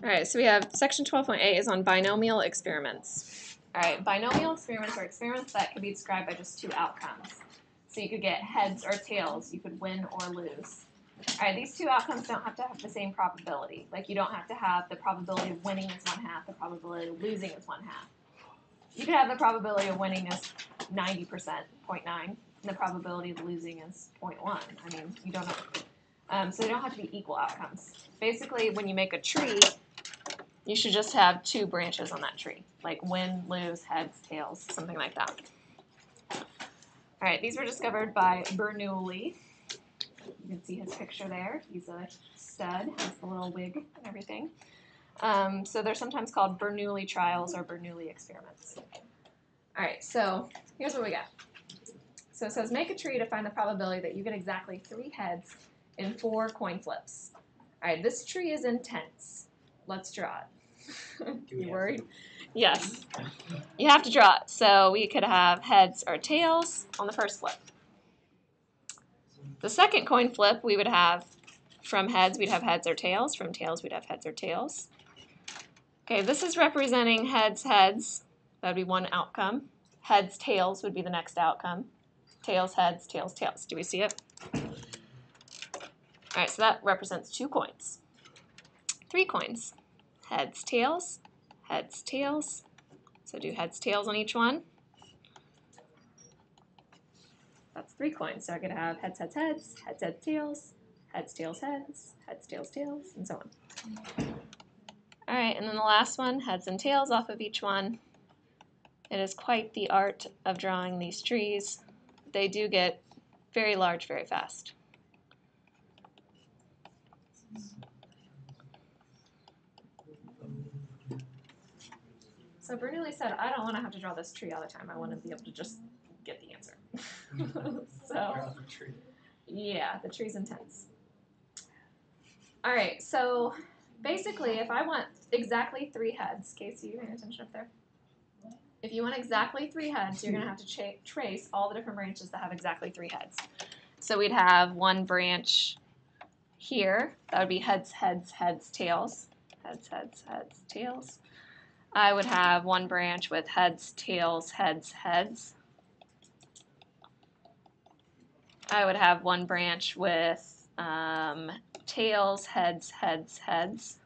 All right, so we have section 12.8 is on binomial experiments. All right, binomial experiments are experiments that can be described by just two outcomes. So you could get heads or tails, you could win or lose. All right, these two outcomes don't have to have the same probability. Like you don't have to have the probability of winning is 1/2, the probability of losing is 1/2. You could have the probability of winning is 90%, 0.9, and the probability of losing is 0.1. I mean, you don't know. So they don't have to be equal outcomes. Basically, when you make a tree, you should just have two branches on that tree, like win, lose, heads, tails, something like that. All right, these were discovered by Bernoulli. You can see his picture there. He's a stud, has the little wig and everything. So they're sometimes called Bernoulli trials or Bernoulli experiments. All right, so here's what we got. So it says make a tree to find the probability that you get exactly 3 heads in 4 coin flips. All right, this tree is intense. Let's draw it. You worried? Yes. You have to draw it. So we could have heads or tails on the first flip. The second coin flip, we would have from heads, we'd have heads or tails. From tails, we'd have heads or tails. Okay, this is representing heads, heads. That would be one outcome. Heads, tails would be the next outcome. Tails, heads, tails, tails. Do we see it? All right, so that represents 2 coins. 3 coins. Heads, tails, heads, tails. So do heads, tails on each one. That's 3 coins. So I could have heads, heads, heads, heads, heads, tails, heads, tails, heads, heads, tails, tails, and so on. All right, and then the last one, heads and tails off of each one. It is quite the art of drawing these trees. They do get very large very fast. So Bernoulli said, I don't want to have to draw this tree all the time. I want to be able to just get the answer. So, yeah, the tree's intense. All right, so basically, if I want exactly 3 heads, Casey, you paying attention up there? If you want exactly 3 heads, you're going to have to trace all the different branches that have exactly 3 heads. So we'd have one branch here. That would be heads, heads, heads, tails. Heads, heads, heads, tails. I would have one branch with heads, tails, heads, heads. I would have one branch with tails, heads, heads, heads.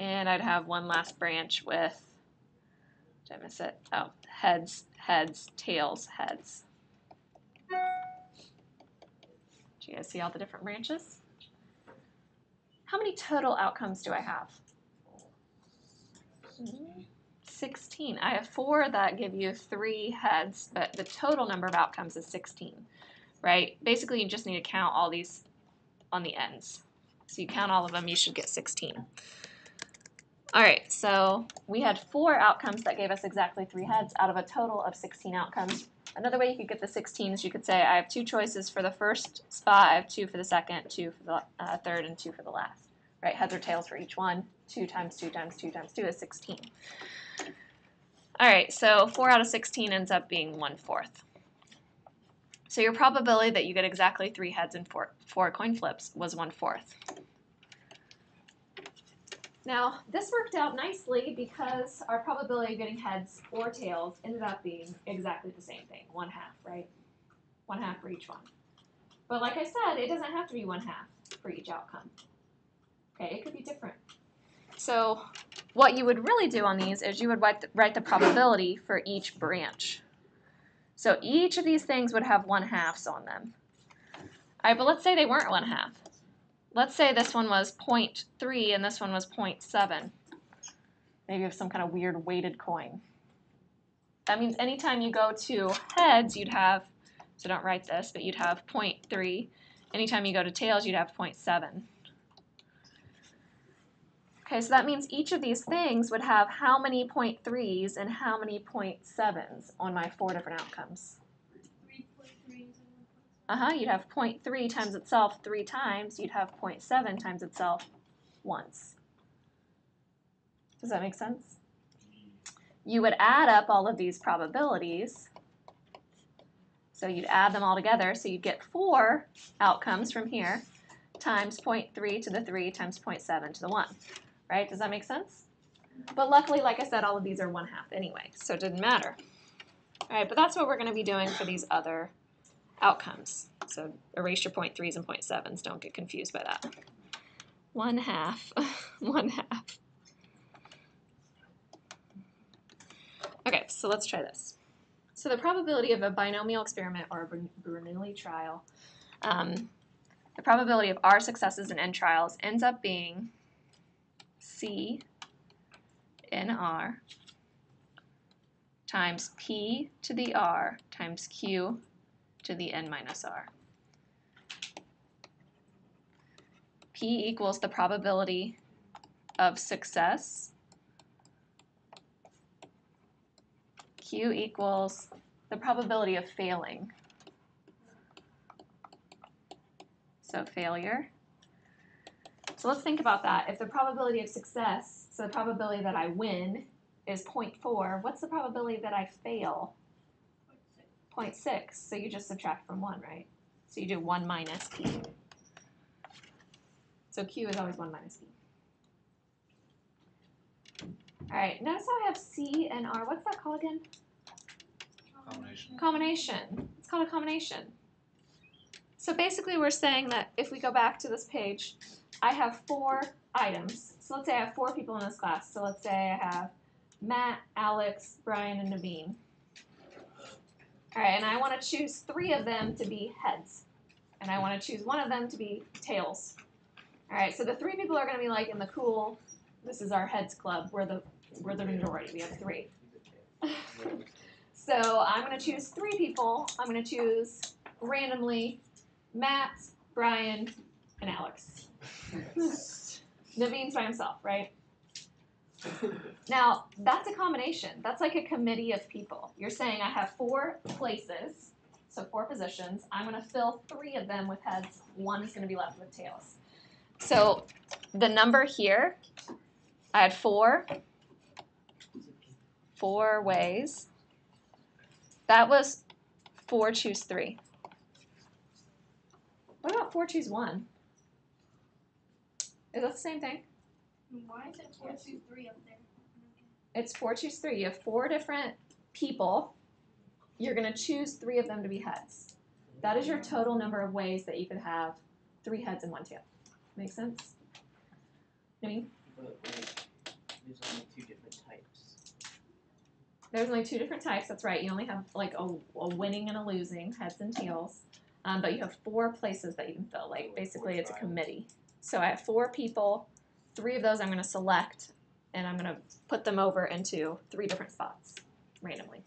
And I'd have one last branch with, did I miss it? Oh, heads, heads, tails, heads. Do you guys see all the different branches? How many total outcomes do I have? 16. I have 4 that give you 3 heads, but the total number of outcomes is 16, right? Basically, you just need to count all these on the ends. So you count all of them, you should get 16. All right, so we had 4 outcomes that gave us exactly 3 heads out of a total of 16 outcomes. Another way you could get the 16 is you could say I have 2 choices for the first spot, I have 2 for the second, 2 for the third, and 2 for the last. Right, heads or tails for each one. 2 times 2 times 2 times 2 is 16. All right, so 4 out of 16 ends up being 1/4. So your probability that you get exactly 3 heads in 4 coin flips was 1/4. Now, this worked out nicely because our probability of getting heads or tails ended up being exactly the same thing, 1/2, right? 1/2 for each one. But like I said, it doesn't have to be 1/2 for each outcome. Okay, it could be different. So what you would really do on these is you would write the probability for each branch. So each of these things would have 1/2s on them. All right, but let's say they weren't 1/2. Let's say this one was 0.3 and this one was 0.7. Maybe of some kind of weird weighted coin. That means anytime you go to heads, you'd have, so don't write this, but you'd have 0.3. Anytime you go to tails, you'd have 0.7. Okay, so that means each of these things would have how many 0.3s and how many 0.7s on my 4 different outcomes. You'd have 0.3 times itself 3 times. You'd have 0.7 times itself once. Does that make sense? You would add up all of these probabilities. So you'd add them all together. So you'd get 4 outcomes from here. times 0.3 to the 3 times 0.7 to the 1. Right? Does that make sense? But luckily, like I said, all of these are 1/2 anyway, so it didn't matter. All right, but that's what we're going to be doing for these other outcomes. So erase your 0.3s and 0.7s. Don't get confused by that. 1/2, 1/2. Okay, so let's try this. So the probability of a binomial experiment or a Bernoulli trial, the probability of R successes and N trials ends up being C in R times P to the R times Q to the N minus R. P equals the probability of success. Q equals the probability of failing. So failure. So let's think about that. If the probability of success, so the probability that I win is 0.4, what's the probability that I fail? 0.6. So you just subtract from 1, right? So you do 1 minus P. So Q is always 1 minus P. All right, notice how I have C and R. What's that called again? Combination. Combination. It's called a combination. So basically we're saying that if we go back to this page, I have 4 items. So let's say I have 4 people in this class. So let's say I have Matt, Alex, Brian, and Naveen. All right, and I want to choose 3 of them to be heads. And I want to choose 1 of them to be tails. All right, so the 3 people are going to be like in the cool, this is our heads club. We're the majority. We have 3. So I'm going to choose 3 people. I'm going to choose randomly Matt, Brian, and Alex. Naveen's by himself, right? Now, that's a combination. That's like a committee of people. You're saying I have 4 places, so 4 positions. I'm going to fill 3 of them with heads. 1 is going to be left with tails. So the number here, I had 4 ways. That was 4 choose 3. What about 4 choose 1? Is that the same thing? Why is it 4 choose 3 up there? It's 4 choose 3. You have 4 different people. You're going to choose 3 of them to be heads. That is your total number of ways that you could have 3 heads and 1 tail. Make sense? I mean, But there's only 2 different types. there's only 2 different types. That's right. You only have like a winning and a losing, heads and tails. But you have 4 places that you can fill. Like basically, it's a committee. So I have 4 people. 3 of those I'm going to select, and I'm going to put them over into 3 different spots randomly.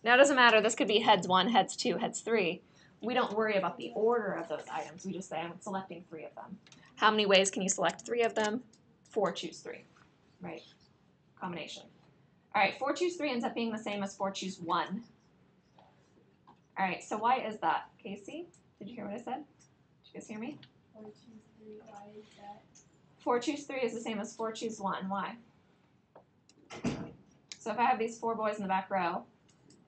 Now it doesn't matter. This could be heads 1, heads 2, heads 3. We don't worry about the order of those items. We just say I'm selecting 3 of them. How many ways can you select 3 of them? 4 choose 3, right? Combination. All right, 4 choose 3 ends up being the same as 4 choose 1. All right, so why is that? Casey, did you hear what I said? Did you guys hear me? 4 choose 3, why is that? 4 choose 3 is the same as 4 choose 1. Why? So if I have these 4 boys in the back row,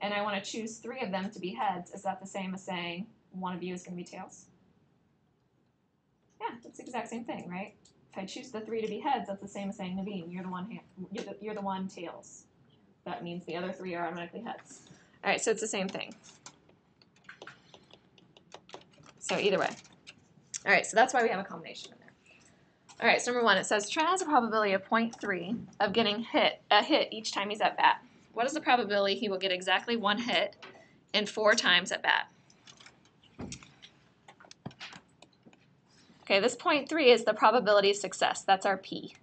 and I want to choose 3 of them to be heads, is that the same as saying 1 of you is going to be tails? Yeah, it's the exact same thing, right? If I choose the 3 to be heads, that's the same as saying Naveen, you're the one tails. That means the other 3 are automatically heads. All right, so it's the same thing. So either way. All right, so that's why we have a combination in there. All right, so number 1, it says Trent has a probability of 0.3 of getting a hit each time he's at bat. What is the probability he will get exactly 1 hit in 4 times at bat? Okay, this 0.3 is the probability of success. That's our P.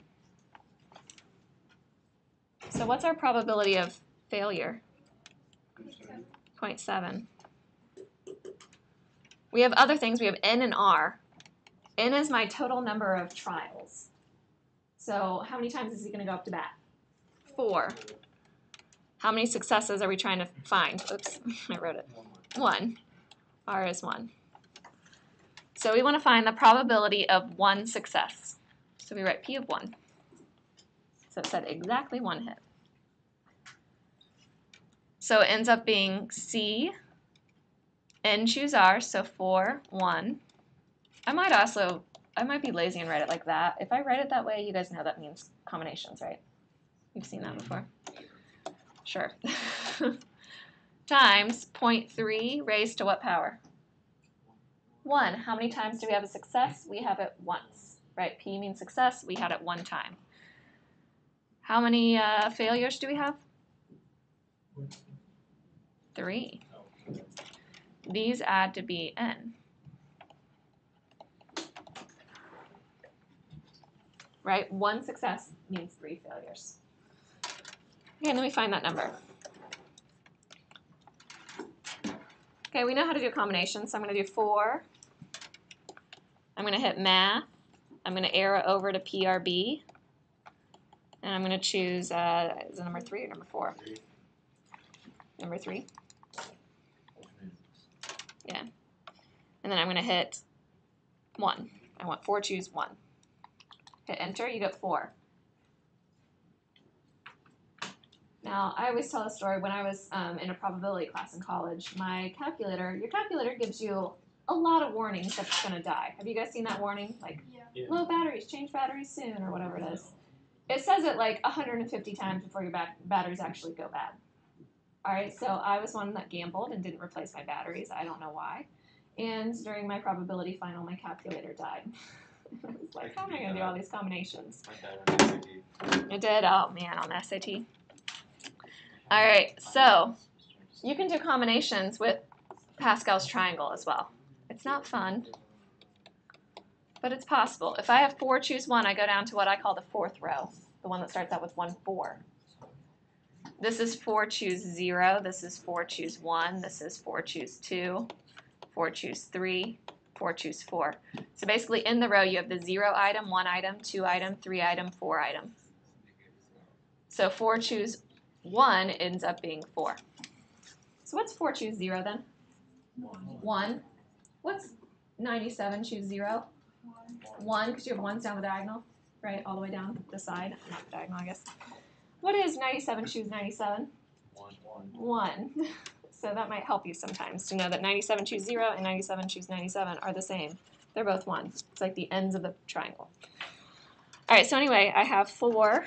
So what's our probability of failure? 0.7. We have other things. We have N and R. N is my total number of trials. So how many times is he going to go up to bat? 4. How many successes are we trying to find? Oops, I wrote it. 1. R is 1. So we want to find the probability of 1 success. So we write P of 1. So it said exactly 1 hit. So it ends up being C, N choose R, so 4, 1. I might also I might be lazy and write it like that. If I write it that way, you guys know that means combinations, right? You've seen that before. Sure. Times 0.3 raised to what power? 1. How many times do we have a success? We have it once, right? P means success. We had it one time. How many failures do we have? 3. These add to be n. Right? 1 success means 3 failures. Okay, let me find that number. Okay, we know how to do combinations, so I'm going to do 4. I'm going to hit math. I'm going to arrow over to PRB. And I'm going to choose, is it number 3 or number 4? Number 3. Yeah. And then I'm going to hit 1. I want 4, choose 1. Hit enter, you get 4. Now, I always tell a story. When I was in a probability class in college, your calculator gives you a lot of warnings that it's going to die. Have you guys seen that warning? Like, low batteries, change batteries soon, or whatever it is. It says it like 150 times before your batteries actually go bad. All right, so I was one that gambled and didn't replace my batteries. I don't know why. And during my probability final, my calculator died. I was like, how am I going to do all these combinations? It did? Oh, man, on the SAT. All right, so you can do combinations with Pascal's triangle as well. It's not fun, but it's possible. If I have 4, choose 1, I go down to what I call the 4th row, the one that starts out with 1, 4. This is 4, choose 0. This is 4, choose 1. This is 4, choose 2. 4, choose 3. 4, choose 4. So basically in the row you have the 0 item, 1 item, 2 item, 3 item, 4 item. So 4, choose 1 ends up being 4. So what's 4, choose 0 then? 1. What's 97, choose 0? 1, because you have 1s down the diagonal, right? All the way down the side. Not the diagonal, I guess. What is 97, choose 97? 1. So that might help you sometimes to know that 97, choose 0 and 97, choose 97 are the same. They're both 1. It's like the ends of the triangle. All right, so anyway, I have 4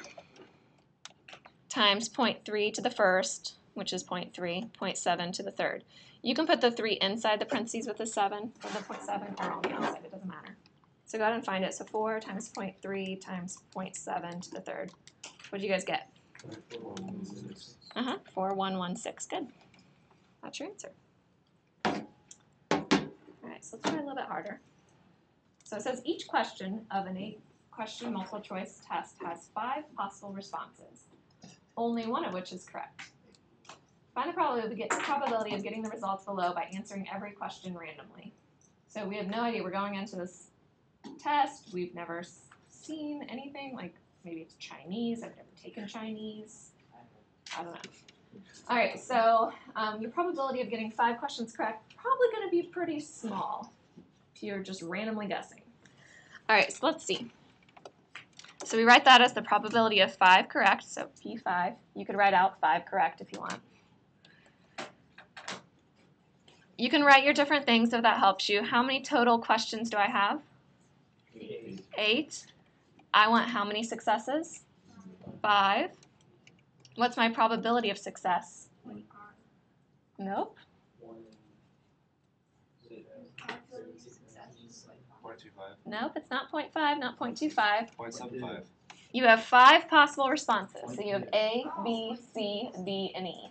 times 0.3 to the first, which is 0.3, 0.7 to the third. You can put the 3 inside the parentheses with the 7, or the 0.7, or on the outside, it doesn't matter. So go ahead and find it. So 4 times 0.3 times 0.7 to the third. What did you guys get? 4116. Good. That's your answer. All right, so let's try a little bit harder. So it says each question of an 8-question multiple choice test has 5 possible responses, only one of which is correct. Find the probability of getting the results below by answering every question randomly. So we have no idea. We're going into this test. We've never seen anything. Like maybe it's Chinese. I've never taken Chinese. I don't know. All right, so your probability of getting 5 questions correct probably going to be pretty small if you're just randomly guessing. All right, so let's see. So we write that as the probability of 5 correct, so P5. You could write out 5 correct if you want. You can write your different things if that helps you. How many total questions do I have? 8. I want how many successes? 5. What's my probability of success? Nope. 0.25. Nope, it's not 0.5, not 0.25. 0.75. You have 5 possible responses. So you have A, B, C, D, and E.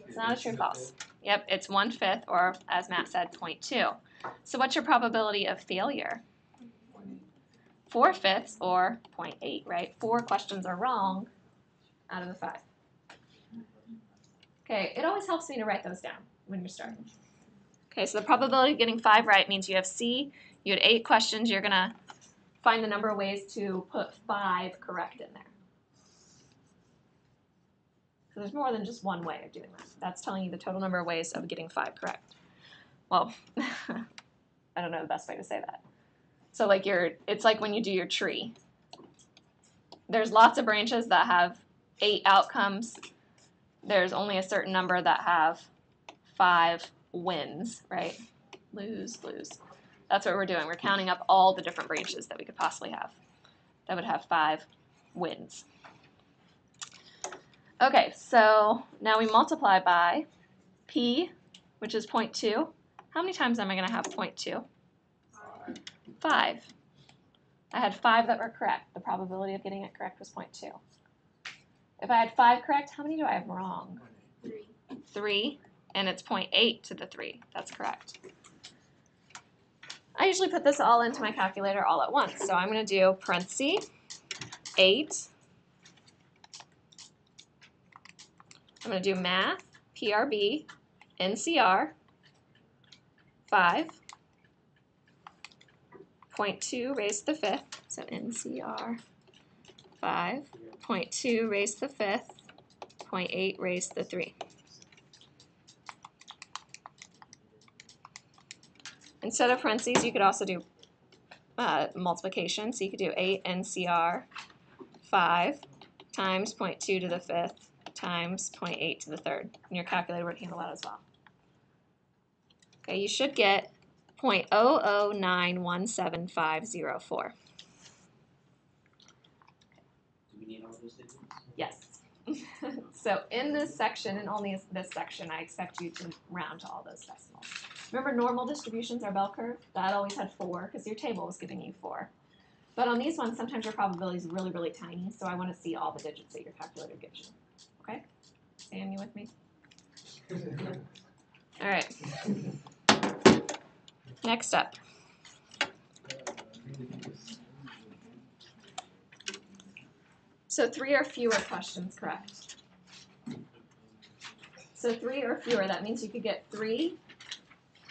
It's not a true false. Yep, it's 1/5, or as Matt said, 0.2. So what's your probability of failure? 4/5, or 0.8, right? 4 questions are wrong out of the 5. Okay, it always helps me to write those down when you're starting. Okay, so the probability of getting 5 right means you have C, you had 8 questions, you're going to find the number of ways to put 5 correct in there. So there's more than just one way of doing that. That's telling you the total number of ways of getting 5 correct. Well, I don't know the best way to say that. So like it's like when you do your tree. There's lots of branches that have 8 outcomes. There's only a certain number that have 5 wins, right? Lose, lose. That's what we're doing. We're counting up all the different branches that we could possibly have that would have 5 wins. Okay, so now we multiply by p, which is 0.2. How many times am I going to have 0.2? 5. I had 5 that were correct. The probability of getting it correct was 0.2. If I had 5 correct, how many do I have wrong? 3, and it's 0.8 to the 3. That's correct. I usually put this all into my calculator all at once. So I'm going to do parentheses 8. I'm going to do math, PRB, NCR, 5, 0.2 raised to the 5th, so NCR, 5, 0.2 raised to the 5th, 0.8 raised to the 3. Instead of parentheses, you could also do multiplication. So you could do 8 NCR 5 times 0.2 to the 5th times 0.8 to the 3rd. And your calculator would handle that as well. Okay, you should get 0.00917,504. Do we need all those digits? Yes. So in this section, and only this section, I expect you to round to all those decimals. Remember, normal distributions are bell curve. That always had 4 because your table was giving you 4. But on these ones, sometimes your probability is really, really tiny, so I want to see all the digits that your calculator gives you. Okay? Sam, you with me? All right. Next up. So 3 or fewer questions correct. So 3 or fewer, that means you could get 3,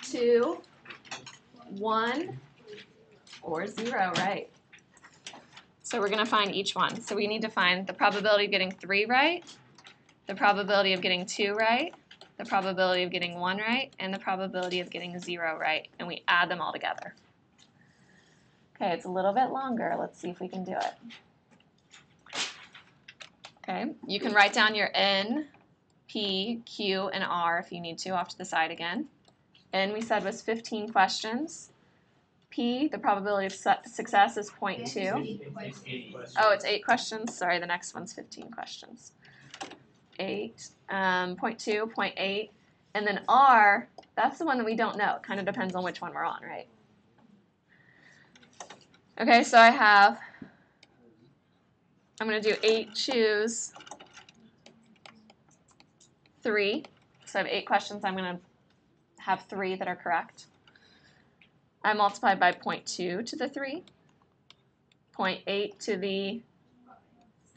2, 1, or 0, right? So we're going to find each one. So we need to find the probability of getting 3 right, the probability of getting 2 right, the probability of getting 1 right, and the probability of getting 0 right, and we add them all together. Okay, it's a little bit longer. Let's see if we can do it. Okay, you can write down your N, P, Q, and R if you need to off to the side again. N we said was 15 questions. P, the probability of success is 0.2. Oh, it's 8 questions. Sorry, the next one's 15 questions. 8, 0.2, 0.8, and then R, that's the one that we don't know. It kind of depends on which one we're on, right? Okay, so I'm going to do 8, choose 3. So I have 8 questions. I'm going to have 3 that are correct. I multiplied by 0.2 to the 3, 0.8 to the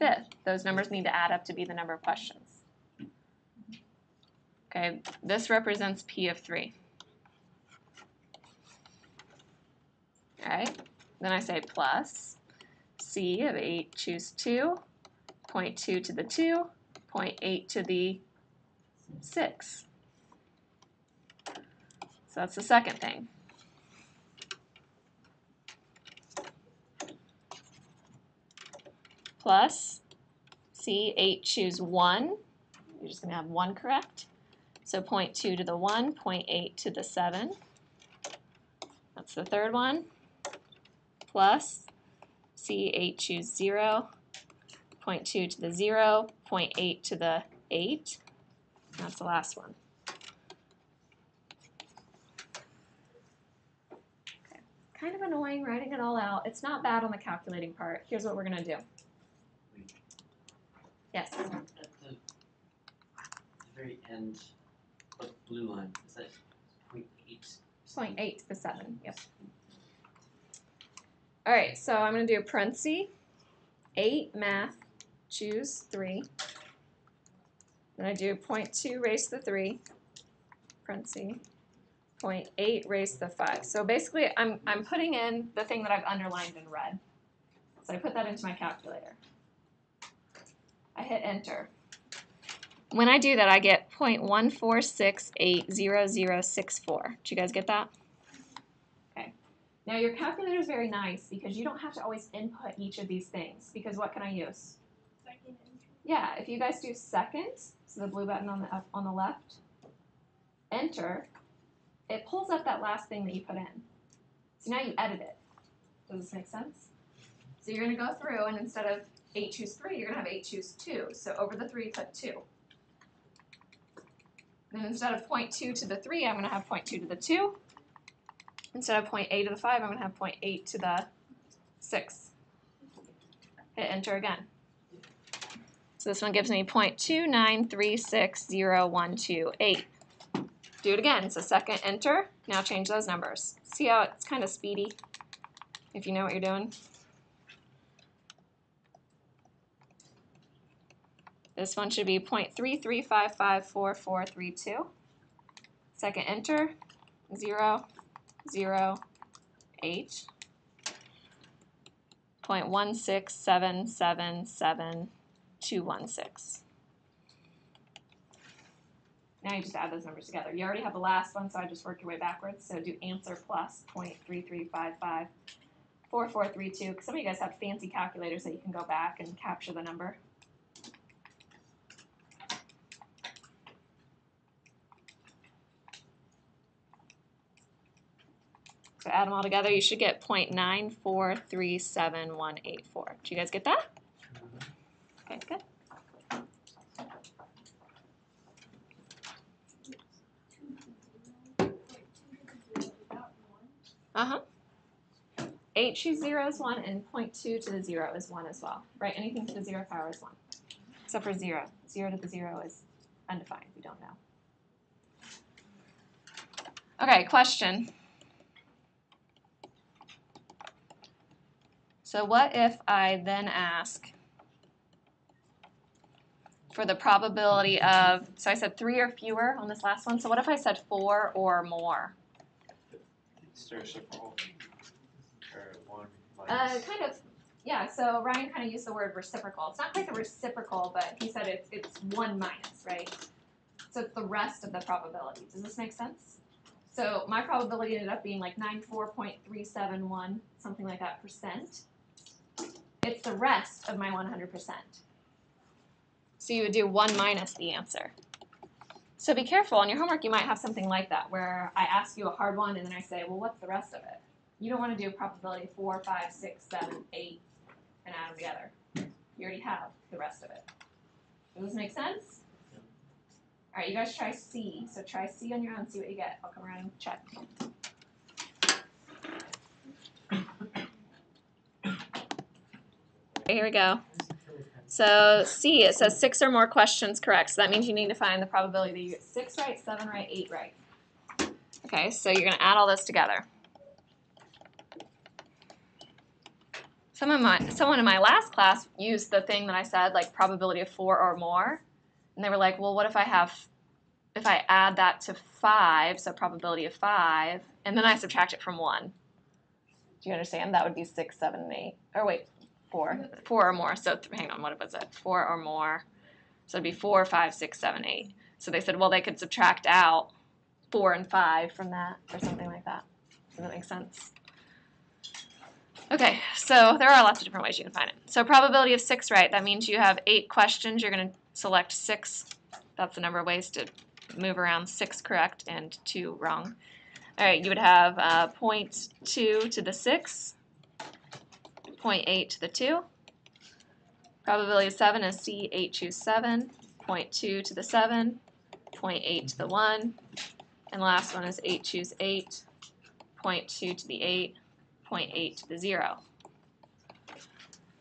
5th. Those numbers need to add up to be the number of questions. Okay, this represents P of 3. All right, then I say plus C of 8, choose 2, 0.2 to the 2, 0.8 to the 6. So that's the second thing. Plus C, 8, choose 1. You're just going to have 1 correct. So 0.2 to the 1, 0.8 to the 7. That's the third one. Plus C, 8, choose 0. 0.2 to the 0, 0.8 to the 8. That's the last one. Okay. Kind of annoying writing it all out. It's not bad on the calculating part. Here's what we're going to do. Yes? At the very end of the blue line, is that 0.8? 0.8 to the 7, yep. All right, so I'm going to do parentheses, 8, math, choose 3. Then I do 0.2 raised to the 3, parentheses, 0.8 raised to the 5. So basically, I'm putting in the thing that I've underlined in red. So I put that into my calculator. I hit enter. When I do that, I get 0.14680064. Did you guys get that? Okay. Now your calculator is very nice because you don't have to always input each of these things because what can I use? Second entry. Yeah, if you guys do second, so the blue button on the left, enter, it pulls up that last thing that you put in. So now you edit it. Does this make sense? So you're going to go through, and instead of 8 choose 3, you're going to have 8 choose 2. So over the 3, put 2. Then instead of 0.2 to the 3, I'm going to have 0.2 to the 2. Instead of 0.8 to the 5, I'm going to have 0.8 to the 6. Hit enter again. So this one gives me 0.29360,128. Do it again. So second enter. Now change those numbers. See how it's kind of speedy if you know what you're doing? This one should be 0.33554432. Second enter, 0, 0, 8. 0.16777,216. Now you just add those numbers together. You already have the last one, so I just worked your way backwards. So do answer plus 0.33554432. Because some of you guys have fancy calculators that you can go back and capture the number. So add them all together, you should get 0.9437184. Did you guys get that? Okay, good. Uh-huh. 8 choose 0 is 1, and 0.2 to the 0 is 1 as well. Right? Anything to the 0th power is 1. Except for 0. 0 to the 0 is undefined. We don't know. Okay, question. So what if I then ask for the probability of, so I said 3 or fewer on this last one, so what if I said 4 or more? It's reciprocal. Or 1 minus. Kind of, yeah, so Ryan kind of used the word reciprocal. It's not quite the reciprocal, but he said it's 1 minus, right? So it's the rest of the probability. Does this make sense? So my probability ended up being like 94.371, something like that, percent. It's the rest of my 100%. So you would do 1 minus the answer. So be careful. On your homework, you might have something like that, where I ask you a hard one, and then I say, well, what's the rest of it? You don't want to do probability 4, 5, 6, 7, 8, and add them together. You already have the rest of it. Does this make sense? Yeah. All right, you guys try C. So try C on your own, see what you get. I'll come around and check. Okay, here we go. So C, it says 6 or more questions correct. So that means you need to find the probability that you get 6 right, 7 right, 8 right. Okay, so you're going to add all this together. Someone in my last class used the thing that I said, like probability of 4 or more. And they were like, well, what if I add that to 5, so probability of 5, and then I subtract it from 1? Do you understand? That would be 6, 7, and 8. Or wait, 4 or more. So hang on, what was it? 4 or more. So it'd be 4, 5, 6, 7, 8. So they said, well, they could subtract out 4 and 5 from that, or something like that. Does that make sense? Okay, so there are lots of different ways you can find it. So probability of 6 right, that means you have 8 questions. You're going to select 6. That's the number of ways to move around 6 correct and 2 wrong. All right, you would have 0.2 to the 6, 0.8 to the 2. Probability of 7 is C, 8 choose 7, 0.2 to the 7, 0.8 to the 1. And the last one is 8 choose 8, 0.2 to the 8, 0.8 to the 0. All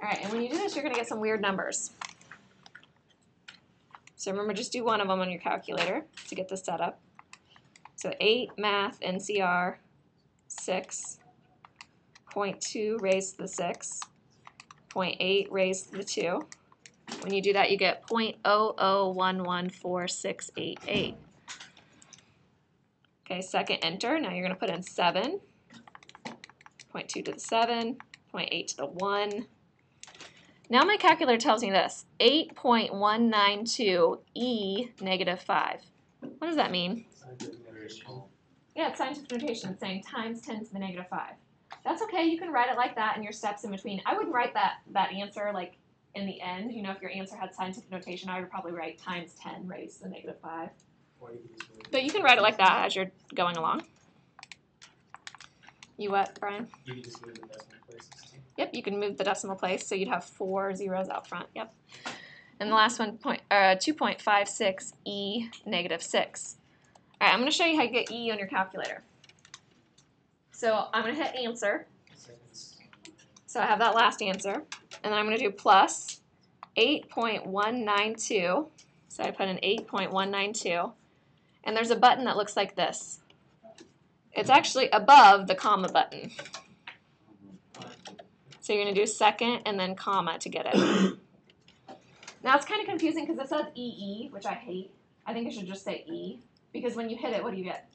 right, and when you do this, you're going to get some weird numbers. So remember, just do one of them on your calculator to get this set up. So 8, math, NCR, 6, 0.2 raised to the 6, 0.8 raised to the 2. When you do that, you get 0.00114688. Okay, second enter. Now you're going to put in 7, 0.2 to the 7, 0.8 to the 1. Now my calculator tells me this, 8.192 e negative 5. What does that mean? Very small. Yeah, it's scientific notation. It's saying times 10 to the negative 5. That's okay. You can write it like that in your steps in between. I wouldn't write that answer like in the end. You know, if your answer had scientific notation, I would probably write times 10 raised to the negative 5. But you can write it like that as you're going along. You what, Brian? You can just move the decimal places too. Yep, you can move the decimal place, so you'd have 4 zeros out front. Yep. And the last one, 2.56 e negative 6. All right, I'm going to show you how you get e on your calculator. So I'm going to hit answer. Seconds. So I have that last answer. And then I'm going to do plus 8.192. So I put in 8.192. And there's a button that looks like this. It's actually above the comma button. So you're going to do second and then comma to get it. Now it's kind of confusing because it says EE, which I hate. I think it should just say E. Because when you hit it, what do you get?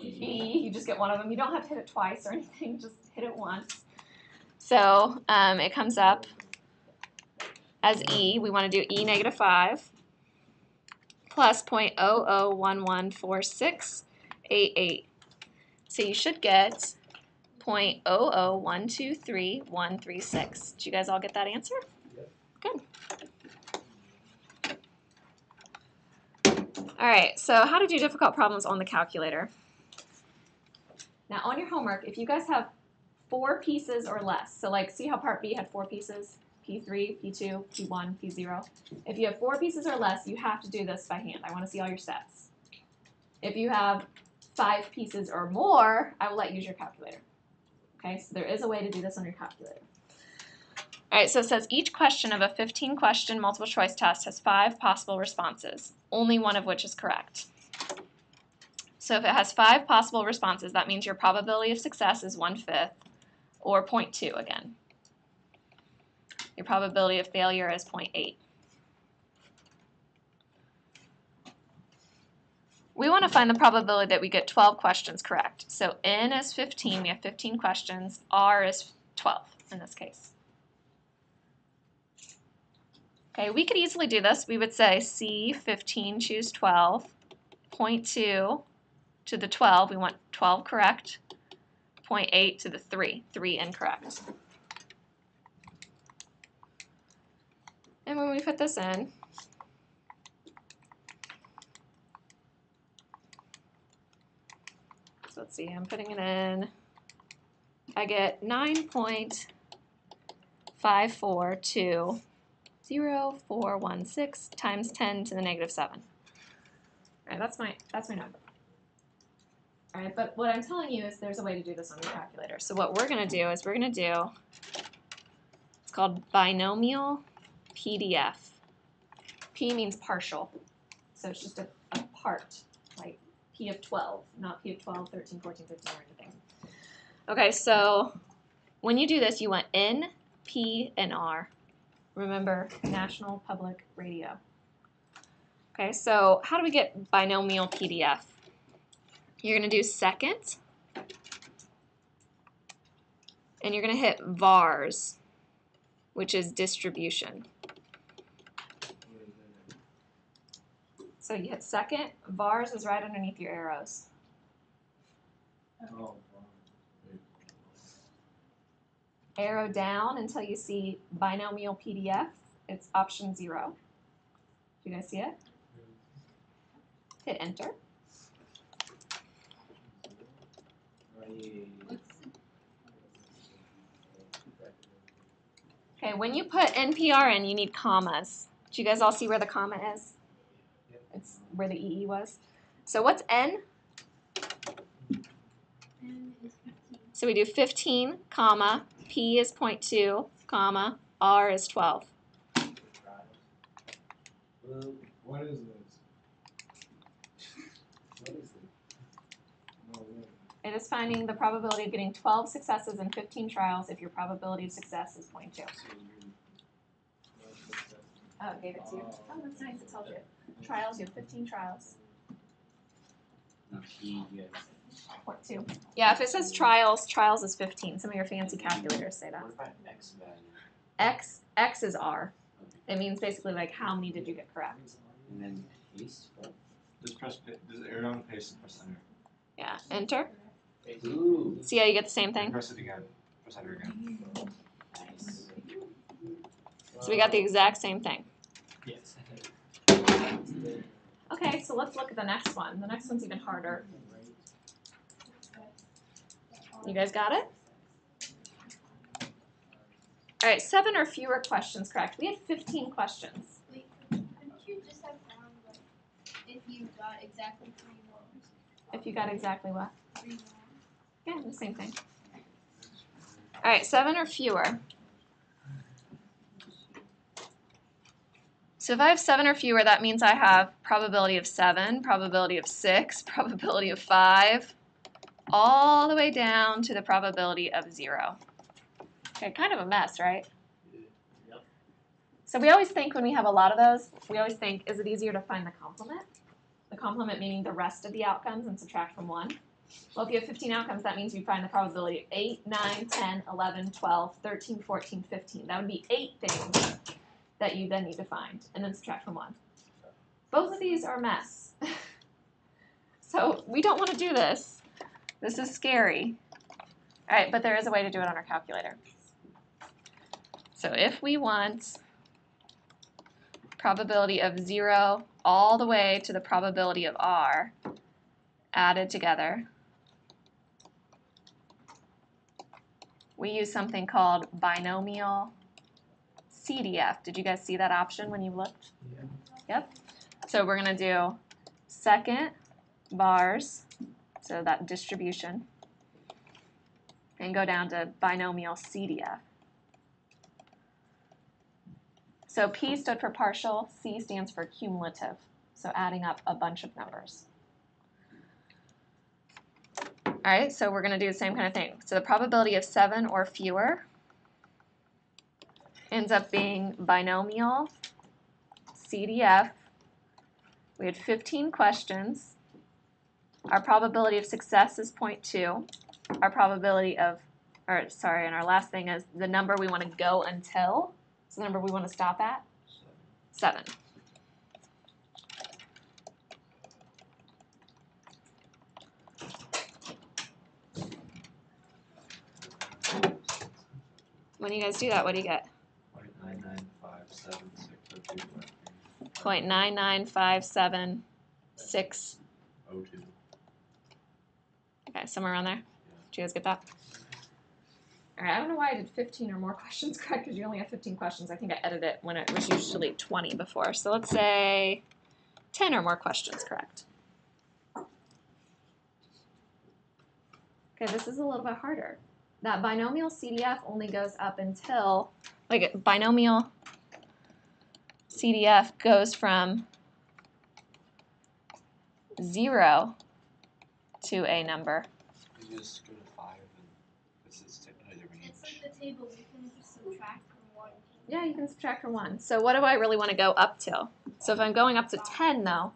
E. You just get one of them. You don't have to hit it twice or anything. Just hit it once. So it comes up as E. We want to do E negative 5 plus 0.00114688. So you should get 0.00123.136. Did you guys all get that answer? Yep. Good. All right, so how to do difficult problems on the calculator. Now on your homework, if you guys have 4 pieces or less, so like see how part B had 4 pieces, P3, P2, P1, P0. If you have 4 pieces or less, you have to do this by hand. I want to see all your sets. If you have 5 pieces or more, I will let you use your calculator. Okay, so there is a way to do this on your calculator. All right, so it says each question of a 15-question multiple choice test has 5 possible responses, only one of which is correct. So if it has 5 possible responses, that means your probability of success is 1/5, or 0.2 again. Your probability of failure is 0.8. We want to find the probability that we get 12 questions correct. So N is 15, we have 15 questions, R is 12 in this case. Okay, we could easily do this. We would say C, 15, choose 12, 0.2 to the 12, we want 12 correct, 0.8 to the 3 incorrect. And when we put this in, so let's see, I'm putting it in, I get 9.5420416 times 10 to the negative 7. All right, that's my number. All right, but what I'm telling you is there's a way to do this on your calculator. So what we're going to do is it's called Binomial Pdf. P means partial, so it's just a part, like P of 12, not P of 12, 13, 14, 15, or anything. Okay, so when you do this, you want N, P, and R. Remember, National Public Radio. Okay, so how do we get Binomial Pdf? You're going to do second, and you're going to hit vars, which is distribution. So you hit second, vars is right underneath your arrows. Arrow down until you see Binomial Pdf. It's option 0. Do you guys see it? Hit enter. Okay, when you put NPR in, you need commas. Do you guys all see where the comma is? It's where the EE was. So what's N? N is 15. So we do 15, comma, P is 0.2, comma, R is 12. What is this? What is it? No way. It is finding the probability of getting 12 successes in 15 trials if your probability of success is 0.2. Oh, it gave it to you. Oh, that's nice. It tells you. Trials, you have 15 trials. No, P, yes. 0.2. Yeah, if it says trials, trials is 15. Some of your fancy calculators say that. What about X value? X is R. Okay. It means basically like how many did you get correct. And then paste. Just arrow down and paste and press enter. Yeah, enter. Ooh, See how you get the same thing? Press it again. Press enter again. nice. So we got the exact same thing. Yes. Okay, so let's look at the next one. The next one's even harder. You guys got it? All right, 7 or fewer questions correct. We had 15 questions. Wait, couldn't you just have found like if you got exactly 3 more? If you got exactly what? 3 more. Yeah, the same thing. All right, 7 or fewer. So if I have 7 or fewer, that means I have probability of 7, probability of 6, probability of 5, all the way down to the probability of 0. Okay, kind of a mess, right? Yep. So we always think when we have a lot of those, we always think, is it easier to find the complement? The complement meaning the rest of the outcomes and subtract from 1. Well, if you have 15 outcomes, that means you find the probability of 8, 9, 10, 11, 12, 13, 14, 15. That would be 8 things that you then need to find, and then subtract from 1. Both of these are a mess. So we don't want to do this. This is scary. All right, but there is a way to do it on our calculator. So if we want probability of 0 all the way to the probability of r added together, we use something called Binomial Cdf. Did you guys see that option when you looked? Yeah. Yep. So we're going to do second bars, so that distribution, and go down to Binomial Cdf. So P stood for partial, C stands for cumulative, so adding up a bunch of numbers. All right, so we're going to do the same kind of thing. So the probability of 7 or fewer ends up being Binomial Cdf. We had 15 questions. Our probability of success is 0.2. Our probability of, and our last thing is the number we want to go until. So the number we want to stop at? 7. When you guys do that, what do you get? 0.9957602. Okay, somewhere around there. Did you guys get that? All right, I don't know why I did 15 or more questions correct because you only have 15 questions. I think I edited it when it was usually 20 before. So let's say 10 or more questions correct. Okay, this is a little bit harder. That binomial CDF only goes up until, like binomial CDF goes from 0 to a number. You just go to 5 and it's technically the range. It's like the table, we can just subtract from 1. Yeah, you can subtract from 1. So what do I really want to go up to? So if I'm going up to 10 though,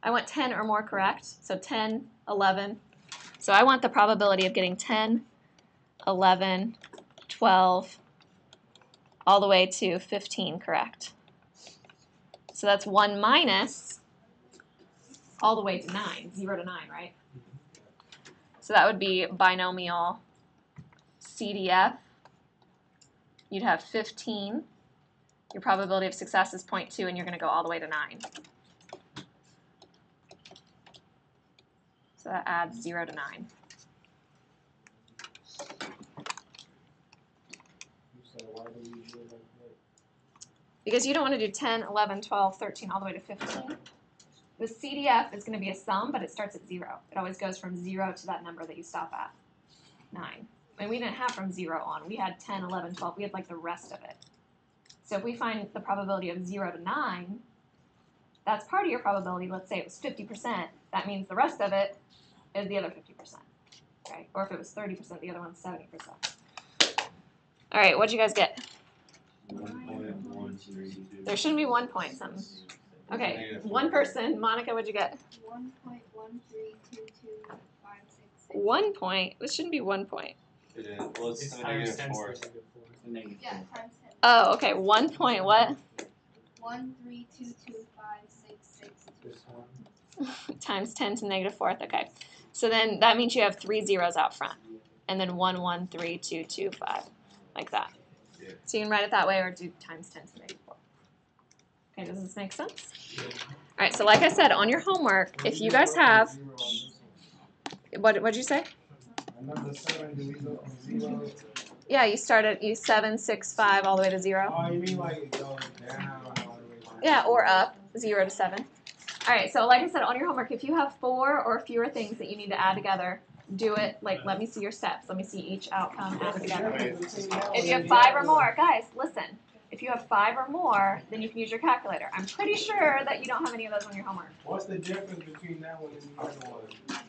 I want 10 or more correct. So 10, 11. So I want the probability of getting 10, 11, 12, all the way to 15 correct. So that's 1 minus all the way to 9, 0 to 9, right? So that would be binomial CDF. You'd have 15. Your probability of success is 0.2, and you're going to go all the way to 9. So that adds 0 to 9. So why do we do it like that? Because you don't want to do 10, 11, 12, 13, all the way to 15. The CDF is going to be a sum, but it starts at 0. It always goes from 0 to that number that you stop at, 9. And we didn't have from 0 on. We had 10, 11, 12. We had like the rest of it. So if we find the probability of 0 to 9, that's part of your probability. Let's say it was 50%. That means the rest of it is the other 50%. Right? Or if it was 30%, the other one's 70%. All right, what'd you guys get? 1.132. There shouldn't be 1 point something. Okay, one person. Monica, what'd you get? 1.1322566. 1 point? This shouldn't be 1 point. It is. Well, it's times negative 4. Yeah, times 10. Oh, okay. 1 point what? 1322566. Times 10 to the negative 4th. Okay. So then that means you have 3 zeros out front. And then 113225. Like that. Yeah. So you can write it that way or do times 10 to the negative 4. Okay, does this make sense? All right, so like I said, on your homework, if you guys have, what'd you say? I And number 7, do we go from 0? Yeah, you start at 7, 6, 5, all the way to 0. Oh, you mean like it goes down all the way to Yeah, or up, 0 to 7. All right, so like I said, on your homework, if you have 4 or fewer things that you need to add together, do it. Like, let me see your steps. Let me see each outcome added together. If you have 5 or more, guys, listen. If you have 5 or more, then you can use your calculator. I'm pretty sure that you don't have any of those on your homework. What's the difference between that one and the other one?